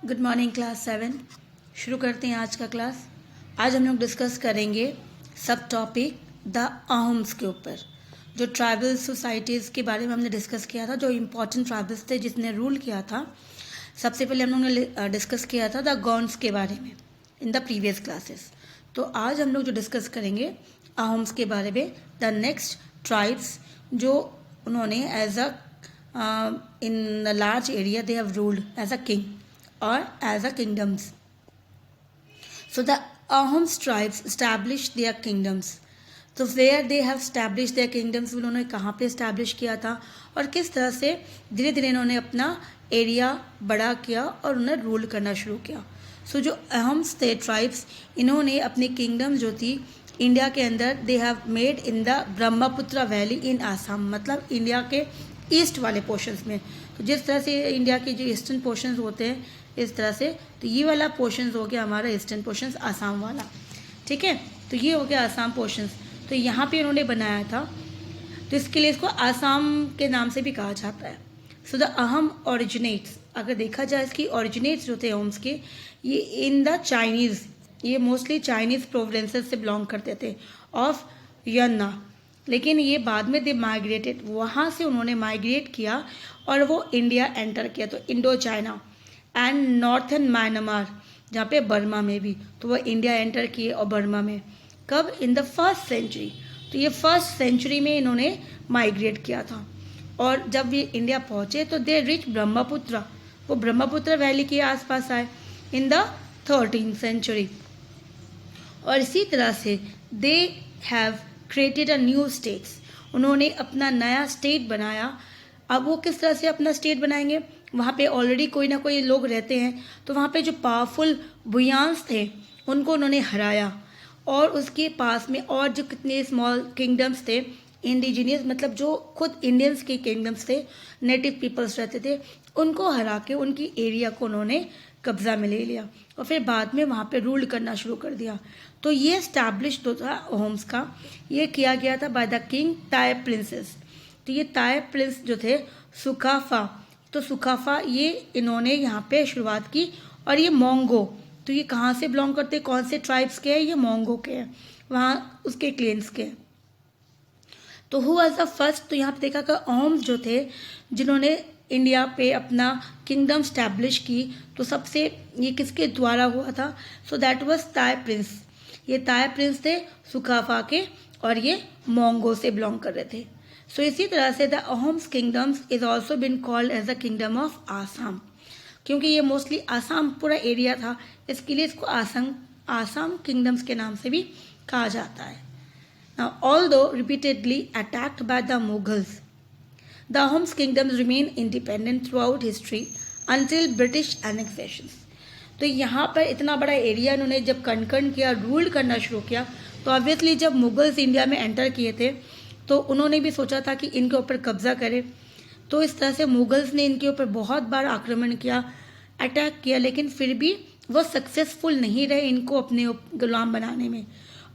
Good morning class 7। शुरू करते हैं आज का क्लास। आज हम लोग डिस्कस करेंगे सब टॉपिक द अहोम्स के ऊपर। जो ट्राइबल सोसाइटीज़ के बारे में हमने डिस्कस किया था, जो इम्पोर्टेंट ट्राइबल्स थे जिसने रूल किया था। सबसे पहले हम लोगों ने डिस्कस किया था द गॉन्स के बारे में इन द प्रीवियस क्लासेस। तो आज हम लोग जो डिस्कस करेंगे अहोम्स के बारे में, द नेक्स्ट ट्राइब्स जो उन्होंने as a in the large area they have ruled as a king or as a kingdoms. So the Ahoms tribes established their kingdoms. तो where they have established their kingdoms, उन्होंने कहाँ पे establish किया था और किस तरह से धीरे धीरे इन्होंने अपना एरिया बड़ा किया और उन्हें रूल करना शुरू किया। सो जो अहोम्स थे ट्राइब्स, इन्होंने अपनी किंगडम जो थी इंडिया के अंदर they have made in the Brahmaputra valley in Assam, मतलब इंडिया के ईस्ट वाले पोर्शंस में। तो जिस तरह से इंडिया के जो ईस्टर्न पोर्शंस होते हैं इस तरह से, तो ये वाला पोर्शंस हो गया हमारा ईस्टर्न पोर्शंस आसाम वाला, ठीक है। तो ये हो गया आसाम पोर्शंस। तो यहाँ पे इन्होंने बनाया था, तो इसके लिए इसको आसाम के नाम से भी कहा जाता है। सो द अहम ओरिजिनेट्स, अगर देखा जाए इसकी ओरिजिनेट्स जो थे अहोम्स के, ये इन द चाइनीज़, ये मोस्टली चाइनीज़ प्रोविंसेस से बिलोंग करते थे ऑफ यन्ना। लेकिन ये बाद में दे माइग्रेटेड, वहाँ से उन्होंने माइग्रेट किया और वो इंडिया एंटर किया, तो Indo China and northern Myanmar, जहाँ पे बर्मा में भी, तो वो इंडिया एंटर किए और बर्मा में कब, इन द फर्स्ट सेंचुरी। तो ये फर्स्ट सेंचुरी में इन्होंने माइग्रेट किया था और जब ये इंडिया पहुँचे तो दे रिच ब्रह्मपुत्र, वो ब्रह्मपुत्र वैली के आसपास आए इन द 13th सेंचुरी। और इसी तरह से they have created a new states, उन्होंने अपना नया स्टेट बनाया। अब वो किस तरह से अपना स्टेट बनाएंगे, वहाँ पे ऑलरेडी कोई ना कोई लोग रहते हैं, तो वहाँ पे जो पावरफुल भुयान्स थे उनको उन्होंने हराया और उसके पास में और जो कितने स्मॉल किंगडम्स थे इंडिजीनियस, मतलब जो खुद इंडियंस के किंगडम्स थे, नेटिव पीपल्स रहते थे, उनको हरा के उनकी एरिया को उन्होंने कब्जा में ले लिया और फिर बाद में वहाँ पे रूल करना शुरू कर दिया। तो ये इस्टेब्लिश जो था अहोम्स का, ये किया गया था बाय द किंग ताय प्रिंसेस। तो ये ताय प्रिंस जो थे सुकाफा, तो सुकाफा ये इन्होंने यहाँ पे शुरुआत की। और ये मोंगो, तो ये कहाँ से बिलोंग करते हैं, कौन से ट्राइब्स के हैं, ये मोंगो के हैं, वहाँ उसके क्लेन्स के हैं। तो हु वाज द फर्स्ट, तो यहाँ पे देखा कि अहोम्स जो थे जिन्होंने इंडिया पे अपना किंगडम स्टैब्लिश की, तो सबसे ये किसके द्वारा हुआ था, सो दैट वाज ताय प्रिंस। ये ताय प्रिंस थे सुकाफा के और ये मोंगो से बिलोंग कर रहे थे। सो इसी तरह से the Ahoms kingdoms is also been called as the kingdom of Assam, क्योंकि ये मोस्टली आसाम पूरा एरिया था, इसके लिए इसको आसाम किंगडम्स के नाम से भी कहा जाता है। Now, although repeatedly attacked by the Mughals, the Ahoms kingdoms remained independent throughout history until British annexations. तो यहाँ पर इतना बड़ा एरिया इन्होंने जब कनकन किया, रूल करना शुरू किया, तो ऑब्वियसली जब मुगल्स इंडिया में एंटर किए थे तो उन्होंने भी सोचा था कि इनके ऊपर कब्जा करें। तो इस तरह से मुगल्स ने इनके ऊपर बहुत बार आक्रमण किया, अटैक किया, लेकिन फिर भी वो सक्सेसफुल नहीं रहे इनको अपने गुलाम बनाने में।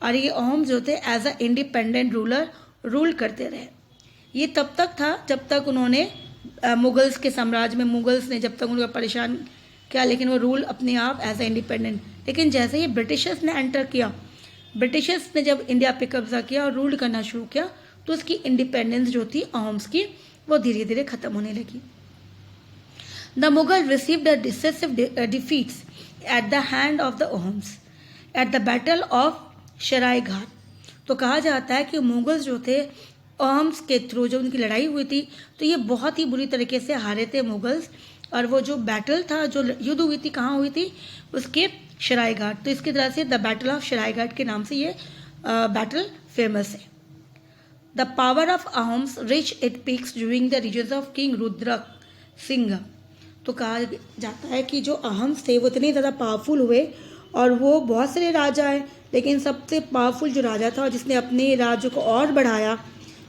और ये अहोम जो थे as a independent ruler rule करते रहे। ये तब तक था जब तक उन्होंने मुगल्स के साम्राज्य में, मुगल्स ने जब तक उनको परेशान किया, लेकिन वो रूल अपने आप एज अ इंडिपेंडेंट। लेकिन जैसे ही ब्रिटिशर्स ने एंटर किया, ब्रिटिशर्स ने जब इंडिया पे कब्जा किया और रूल करना शुरू किया, तो उसकी इंडिपेंडेंस जो थी अहोम्स की, वो धीरे धीरे खत्म होने लगी। The Mughal received a decisive defeats at the hand of the Ahoms at the battle of Saraighat. तो कहा जाता है कि मुगल्स जो थे अहोम्स के थ्रू जब उनकी लड़ाई हुई थी, तो ये बहुत ही बुरी तरीके से हारे थे मुगल्स। और वो जो बैटल था, जो युद्ध हुई थी, कहाँ हुई थी, उसके शराय घाट। तो इसकी तरह से the battle of Saraighat के नाम से ये बैटल फेमस है। The power of Ahoms reach it peaks during the reigns of king Rudra Singh. तो कहा जाता है कि जो अहोम्स थे वो इतने ज़्यादा पावरफुल हुए और वो बहुत सारे राजा हैं, लेकिन सबसे पावरफुल जो राजा था और जिसने अपने राज्य को और बढ़ाया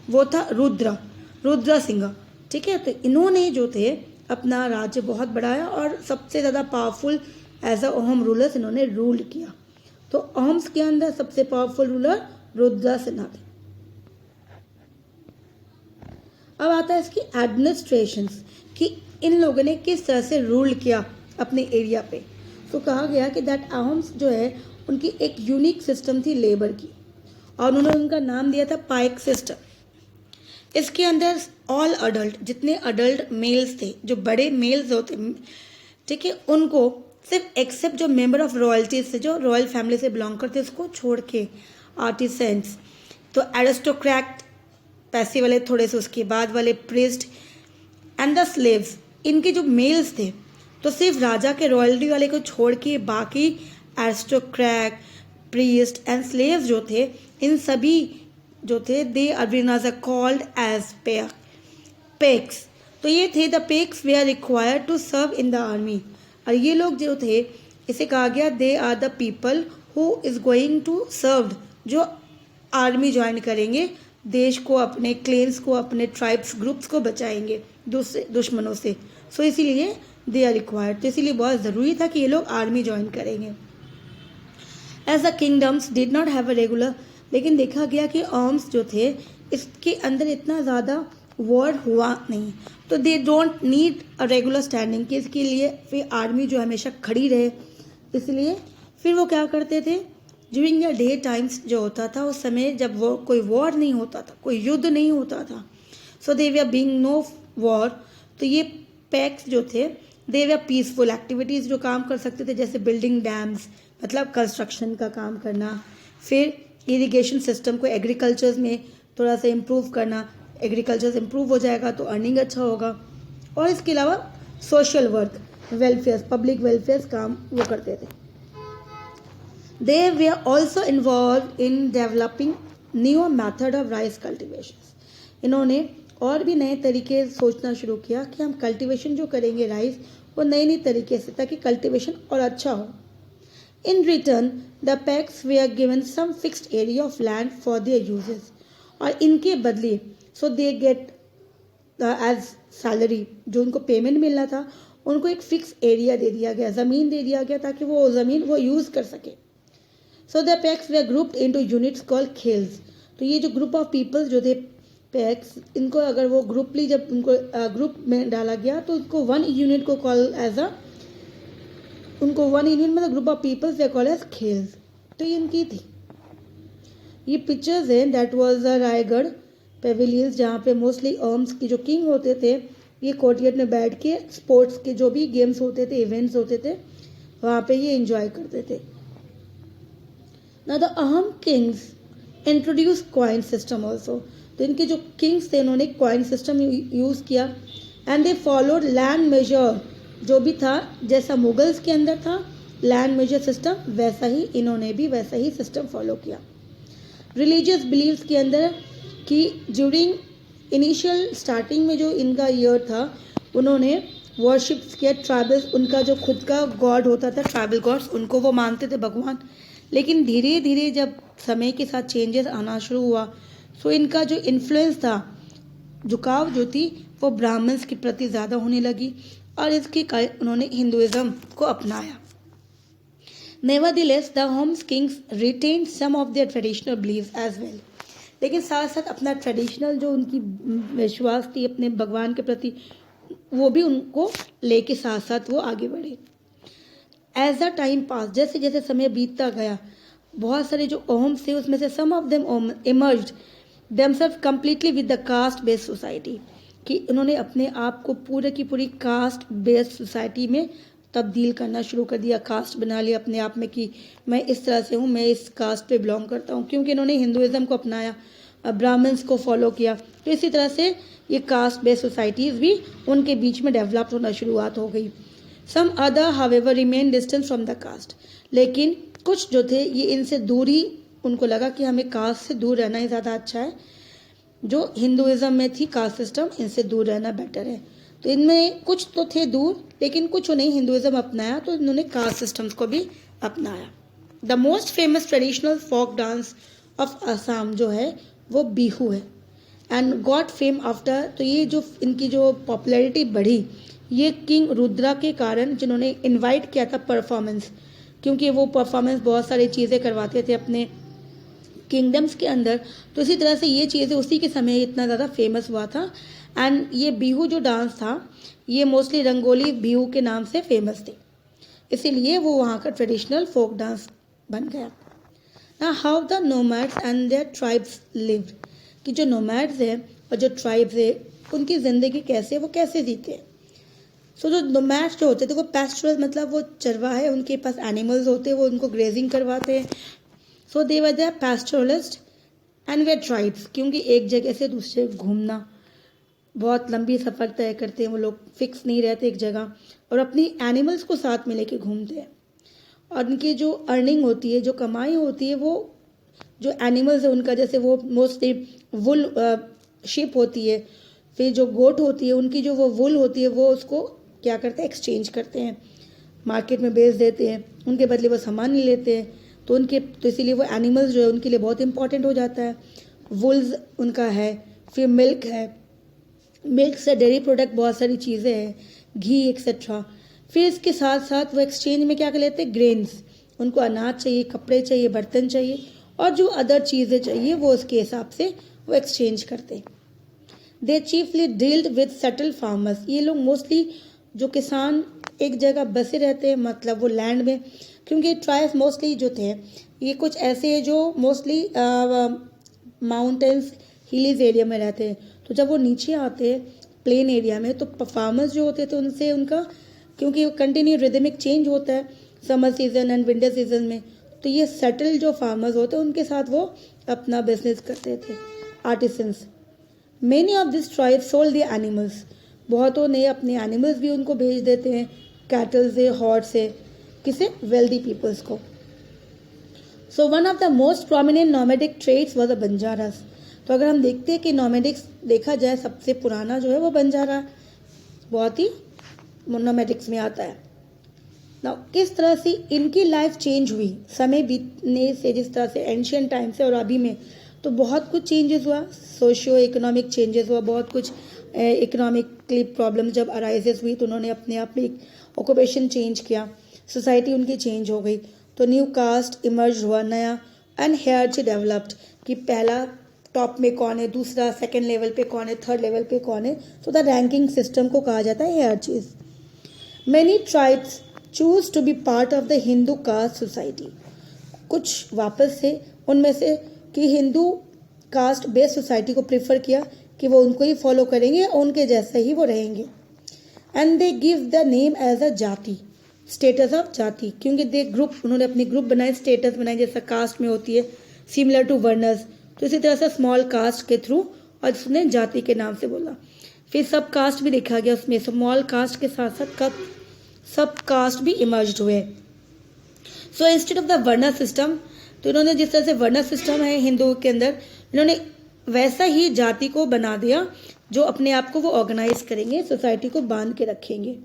वो था रुद्र सिंह, ठीक है। तो इन्होंने जो थे अपना राज्य बहुत बढ़ाया और सबसे ज़्यादा powerful as a Ahom rulers इन्होंने रूल किया। तो अहोम्स के अंदर सबसे पावरफुल रूलर रुद्र सिंह थे। अब आता है इसकी एडमिनिस्ट्रेशन, कि इन लोगों ने किस तरह से रूल किया अपने एरिया पे। तो कहा गया कि दैट अहोम्स जो है उनकी एक यूनिक सिस्टम थी लेबर की, और उन्होंने उनका नाम दिया था पाइक सिस्टम। इसके अंदर ऑल अडल्ट, जितने अडल्ट मेल्स थे, जो बड़े मेल्स होते, ठीक है, उनको सिर्फ एक्सेप्ट जो मेंबर ऑफ रॉयल्टीज थे, जो रॉयल फैमिली से बिलोंग करते, उसको छोड़ के आर्टिसेंस, तो एरिस्टोक्रेट पैसे वाले, थोड़े से उसके बाद वाले प्रिस्ट एंड द स्लेव्स, इनके जो मेल्स थे, तो सिर्फ राजा के रॉयल्टी वाले को छोड़ के बाकी एरिस्टोक्रेट, प्रीस्ट एंड स्लेव्स जो थे, इन सभी जो थे दे अरबिनाज आर कॉल्ड एज पेक्स। तो ये थे the paiks were are required to serve in the army. और ये लोग जो थे, इसे कहा गया they are the people who is going to serve, जो आर्मी ज्वाइन करेंगे, देश को, अपने क्लेन्स को, अपने ट्राइब्स ग्रुप्स को बचाएंगे दूसरे दुश्मनों से। सो इसीलिए दे आर रिक्वायर्ड, तो इसीलिए बहुत ज़रूरी था कि ये लोग आर्मी ज्वाइन करेंगे। As the kingdoms did not have a regular, लेकिन देखा गया कि आर्म्स जो थे इसके अंदर इतना ज़्यादा वॉर हुआ नहीं, तो they don't need a regular standing, कि इसके लिए फिर आर्मी जो हमेशा खड़ी रहे, इसलिए फिर वो क्या करते थे, ड्यूरिंग द डे टाइम्स जो होता था, उस समय जब वो कोई वॉर नहीं होता था, कोई युद्ध नहीं होता था, सो they were being no war, तो ये पैक्स जो थे दे वर पीसफुल एक्टिविटीज़ जो काम कर सकते थे, जैसे बिल्डिंग डैम्स, मतलब कंस्ट्रक्शन का काम करना, फिर इरिगेशन सिस्टम को एग्रीकल्चर में थोड़ा सा इम्प्रूव करना, एग्रीकल्चर इम्प्रूव हो जाएगा तो अर्निंग अच्छा होगा, और इसके अलावा social work, welfare, public welfare काम वो करते थे। They were are also involved in developing new method of rice cultivation. इन्होंने और भी नए तरीके सोचना शुरू किया कि हम कल्टिवेशन जो करेंगे राइस, वो नए नए तरीके से, ताकि कल्टिवेशन और अच्छा हो। In return, the Pecks were given some fixed area of land for their uses. और इनके बदले so they get as salary, जो उनको पेमेंट मिलना था, उनको एक फिक्स एरिया दे दिया गया, ज़मीन दे दिया गया, ताकि वो ज़मीन वो यूज़ कर सके। So the Pecks were grouped into units called खेल्स। तो ये जो ग्रुप ऑफ पीपल्स जो थे पैक्स, इनको अगर वो ग्रुपली जब उनको ग्रुप में डाला गया, तो उनको वन यूनिट को कॉल एज अ, उनको वन यूनिट मतलब group of peoples they call as khels. तो ये इनकी थी, ये पिक्चर्स हैं, that was a Raigarh pavilions, जहाँ पे मोस्टली आर्म्स की जो किंग होते थे, ये कोर्टयार्ड में बैठ के स्पोर्ट्स के जो भी गेम्स होते थे, इवेंट्स होते थे, वहाँ पे ये एंजॉय करते थे। Now the Ahom kings introduce coin system also. तो इनके जो किंग्स थे, इन्होंने कॉइन सिस्टम यूज़ किया, and they followed land measure, जो भी था, जैसा मुगल्स के अंदर था लैंड मेजर सिस्टम, वैसा ही इन्होंने भी वैसा ही सिस्टम फॉलो किया। रिलीजियस बिलीव्स के अंदर कि ड्यूरिंग इनिशियल स्टार्टिंग में जो इनका ईयर था, उन्होंने वर्शिप्स किया ट्राइबल्स, उनका जो खुद का गॉड होता था, ट्राइबल गॉड्स, उनको वो मानते थे भगवान। लेकिन धीरे धीरे जब समय के साथ चेंजेस आना शुरू हुआ, सो इनका जो इन्फ्लुएंस था, झुकाव जो थी, वो ब्राह्मण्स के प्रति ज़्यादा होने लगी, और इसके कारण उन्होंने हिंदुइज्म को अपनाया। Nevertheless the Ahoms kings retained some of their traditional beliefs as well. लेकिन साथ साथ अपना ट्रेडिशनल जो उनकी विश्वास थी अपने भगवान के प्रति, वो भी उनको लेके साथ साथ वो आगे बढ़े। एज द टाइम पास, जैसे जैसे समय बीतता गया, बहुत सारे जो ओम्स थे, उसमें से some of them emerged themselves completely with the caste based society, कि उन्होंने अपने आप को पूरे की पूरी कास्ट बेस्ड सोसाइटी में तब्दील करना शुरू कर दिया, कास्ट बना लिया अपने आप में कि मैं इस तरह से हूँ, मैं इस कास्ट पे बिलोंग करता हूँ, क्योंकि इन्होंने हिंदुइज्म को अपनाया, ब्राह्मण्स को फॉलो किया। तो इसी तरह से ये कास्ट बेस्ड सोसाइटीज़ भी उनके बीच में डेवलप होना शुरुआत हो गई। Some other however remain distance from the caste, लेकिन कुछ जो थे ये इनसे दूरी, उनको लगा कि हमें कास्ट से दूर रहना ही ज़्यादा अच्छा है, जो हिंदुइज्म में थी कास्ट सिस्टम, इनसे दूर रहना बेटर है। तो इनमें कुछ तो थे दूर, लेकिन कुछ ने हिंदुइज्म अपनाया, तो इन्होंने कास्ट सिस्टम्स को भी अपनाया। The most famous traditional folk dance of Assam जो है वो बिहू है, एंड गॉट फेम आफ्टर। तो ये जो इनकी जो पॉपुलैरिटी बढ़ी, ये किंग रुद्रा के कारण, जिन्होंने इनवाइट किया था परफॉर्मेंस, क्योंकि वो परफॉर्मेंस बहुत सारी चीज़ें करवाते थे अपने किंगडम्स के अंदर, तो इसी तरह से ये चीज़ें उसी के समय इतना ज़्यादा फेमस हुआ था। एंड ये बिहू जो डांस था, ये मोस्टली रंगोली बिहू के नाम से फेमस थे। इसीलिए वो वहाँ का ट्रेडिशनल फोक डांस बन गया। ना how the nomads and their tribes lived, कि जो नोमैड्स है और जो ट्राइब्स है उनकी ज़िंदगी कैसे, वो कैसे जीते हैं। सो जो नोमैड्स जो होते थे वो पैस्टोरल, मतलब वो चरवाहे, उनके पास एनिमल्स होते हैं, वो उनको ग्रेजिंग करवाते हैं। So they were the pastoralist and way tribes, क्योंकि एक जगह से दूसरे घूमना, बहुत लंबी सफ़र तय करते हैं वो लोग, फिक्स नहीं रहते एक जगह, और अपनी एनिमल्स को साथ में लेके घूमते हैं। और उनकी जो अर्निंग होती है, जो कमाई होती है, वो जो एनिमल्स है उनका, जैसे वो मोस्टली वुल शिप होती है, फिर जो गोट होती है उनकी जो वो वुल होती है वो उसको क्या करते हैं, एक्सचेंज करते हैं, मार्केट में बेच देते हैं, उनके बदले वो सामान नहीं लेते हैं। तो इसीलिए वो एनिमल्स जो है उनके लिए बहुत इंपॉर्टेंट हो जाता है। वुल्स उनका है, फिर मिल्क है, मिल्क से डेयरी प्रोडक्ट बहुत सारी चीज़ें हैं, घी एक्सेट्रा। फिर इसके साथ साथ वो एक्सचेंज में क्या कर लेते हैं, ग्रेन्स, उनको अनाज चाहिए, कपड़े चाहिए, बर्तन चाहिए, और जो अदर चीज़ें चाहिए वो उसके हिसाब से वो एक्सचेंज करते हैं। They chiefly dealt with settle farmers, ये लोग मोस्टली जो किसान एक जगह बसे रहते हैं, मतलब वो लैंड में, क्योंकि ट्राइब्स मोस्टली जो थे ये कुछ ऐसे हैं जो मोस्टली माउंटेन्स हिलीज एरिया में रहते हैं। तो जब वो नीचे आते हैं प्लेन एरिया में, तो फार्मर्स जो होते थे उनसे उनका, क्योंकि कंटिन्यू रिदमिक चेंज होता है summer season and winter season में, तो ये सेटल जो फार्मर्स होते हैं उनके साथ वो अपना बिजनेस करते थे, artisans. Many of this tribe sold the animals, बहुतों ने अपने एनिमल्स भी उनको भेज देते हैं, कैटल से, हॉर्स से, किसे, वेल्दी पीपल्स को। So one of the most prominent nomadic trades was the Banjaras. तो अगर हम देखते हैं कि नोमैडिक्स देखा जाए, सबसे पुराना जो है वो बंजारा बहुत ही नोमैडिक्स में आता है। ना किस तरह से इनकी लाइफ चेंज हुई समय बीतने से, जिस तरह से एंशियंट टाइम से और अभी में, तो बहुत कुछ चेंजेस हुआ, सोशियो इकोनॉमिक चेंजेस हुआ, बहुत कुछ इकोनॉमिकली प्रॉब्लम जब अराइजेस हुई तो उन्होंने अपने आप में ऑक्यूपेशन चेंज किया, सोसाइटी उनकी चेंज हो गई, तो न्यू कास्ट इमर्ज हुआ नया, एंड हायरार्ची डेवलप्ड, कि पहला टॉप में कौन है, दूसरा सेकंड लेवल पे कौन है, थर्ड लेवल पे कौन है, तो द रैंकिंग सिस्टम को कहा जाता है hierarchies. Many tribes choose to be part of the Hindu caste society, कुछ वापस से उनमें से कि हिंदू कास्ट बेस्ड सोसाइटी को प्रेफर किया कि वो उनको ही फॉलो करेंगे, उनके जैसे ही वो रहेंगे। And they give the name as a jati, status of जाति, क्योंकि दे ग्रुप, उन्होंने अपने ग्रुप बनाए, स्टेटस बनाए, जैसा कास्ट में होती है सिमिलर टू वर्नर्स, तो इसी तरह से स्मॉल कास्ट के थ्रू, और उसने जाति के नाम से बोला। फिर सब कास्ट भी देखा गया उसमें, स्मॉल कास्ट के साथ साथ सब कास्ट भी इमर्ज हुए। So instead of the Werner system, तो इन्होंने जिस तरह से वर्नर सिस्टम है हिंदू के अंदर, इन्होंने वैसा ही जाति को बना दिया, जो अपने आप को वो ऑर्गेनाइज करेंगे, सोसाइटी को बांध के रखेंगे।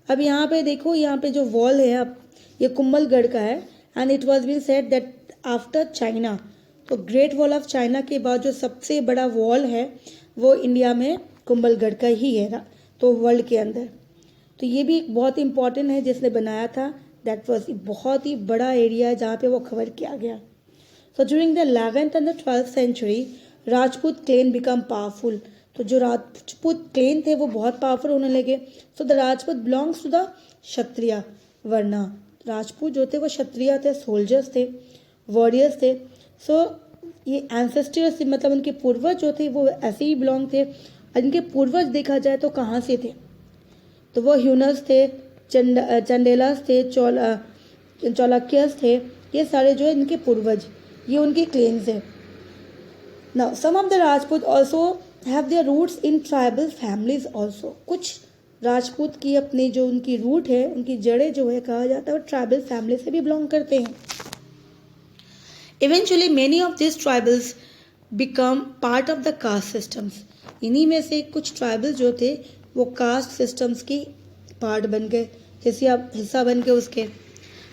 अब यहाँ पे देखो, यहाँ पे जो वॉल है, अब ये कुंभलगढ़ का है, and it was been said that after China, तो ग्रेट वॉल ऑफ चाइना के बाद जो सबसे बड़ा वॉल है वो इंडिया में कुंभलगढ़ का ही है, तो वर्ल्ड के अंदर। तो ये भी बहुत इंपॉर्टेंट है जिसने बनाया था, दैट वॉज बहुत ही बड़ा एरिया जहाँ पे वो कवर किया गया। So during the 11th and the 12th century Rajput clan become powerful, तो जो राजपूत क्लेन थे वो बहुत पावरफुल होने लगे। So the Rajput belongs to the Kshatriya varna, Rajput जो थे वो क्षत्रिय थे, सोल्जर्स थे, वॉरियर्स थे। सो ये एंसेस्टर्स, मतलब उनके पूर्वज जो थे वो ऐसे ही बिलोंग थे। इनके पूर्वज देखा जाए तो कहाँ से थे, तो वो ह्यूनस थे, चंडेलास थे, चौलक्यस थे, ये सारे जो है इनके पूर्वज, ये उनके क्लेम्स है। Now some of the Rajput also have their roots in tribal families also, कुछ राजपूत की अपनी जो उनकी रूट है, उनकी जड़ें जो है कहा जाता है वो ट्राइबल फैमिली से भी बिलोंग करते हैं। Eventually many of this tribals become part of the caste systems, इन्हीं में से कुछ ट्राइबल जो थे वो कास्ट सिस्टम्स की पार्ट बन गए, हिस्सा बन गए उसके,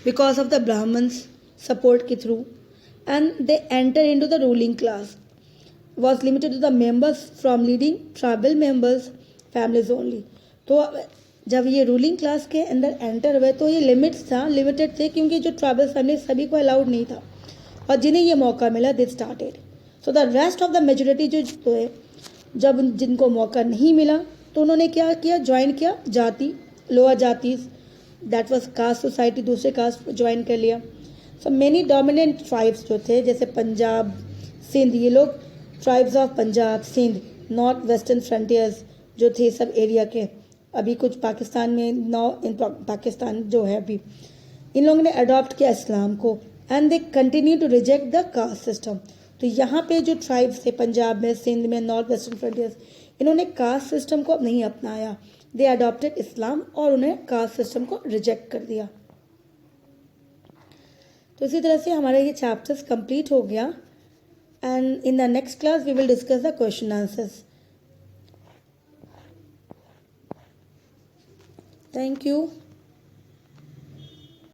because of the Brahmans support के through, and they enter into the ruling class was limited to the members from leading tribal members families only। तो जब ये रूलिंग क्लास के अंदर एंटर हुए तो ये लिमिटेड थे, क्योंकि जो ट्राइबल फैमिली सभी को अलाउड नहीं था, और जिन्हें ये मौका मिला they started. So the rest of the majority जो है, जब जिनको मौका नहीं मिला तो उन्होंने क्या किया, ज्वाइन किया जाति, लोअर जाति, दैट वाज कास्ट सोसाइटी, दूसरे कास्ट ज्वाइन कर लिया. सो मेनी डोमिनेंट ट्राइब्स जो थे जैसे पंजाब, सिंध, ये लोग tribes of Punjab, Sindh, north western frontiers जो थे सब एरिया के, अभी कुछ पाकिस्तान में इन पाकिस्तान जो है अभी, इन लोगों ने अडॉप्ट किया इस्लाम को and they continue to reject the caste system. तो यहाँ पे जो ट्राइब्स थे पंजाब में, सिंध में, नॉर्थ वेस्टर्न फ्रंटियर्स, इन्होंने कास्ट सिस्टम को अब नहीं अपनाया. दे अडॉप्टेड इस्लाम और उन्हें कास्ट सिस्टम को रिजेक्ट कर दिया. तो इसी तरह से हमारा ये चैप्टर्स कंप्लीट हो गया and in the next class we will discuss the question answers. Thank you.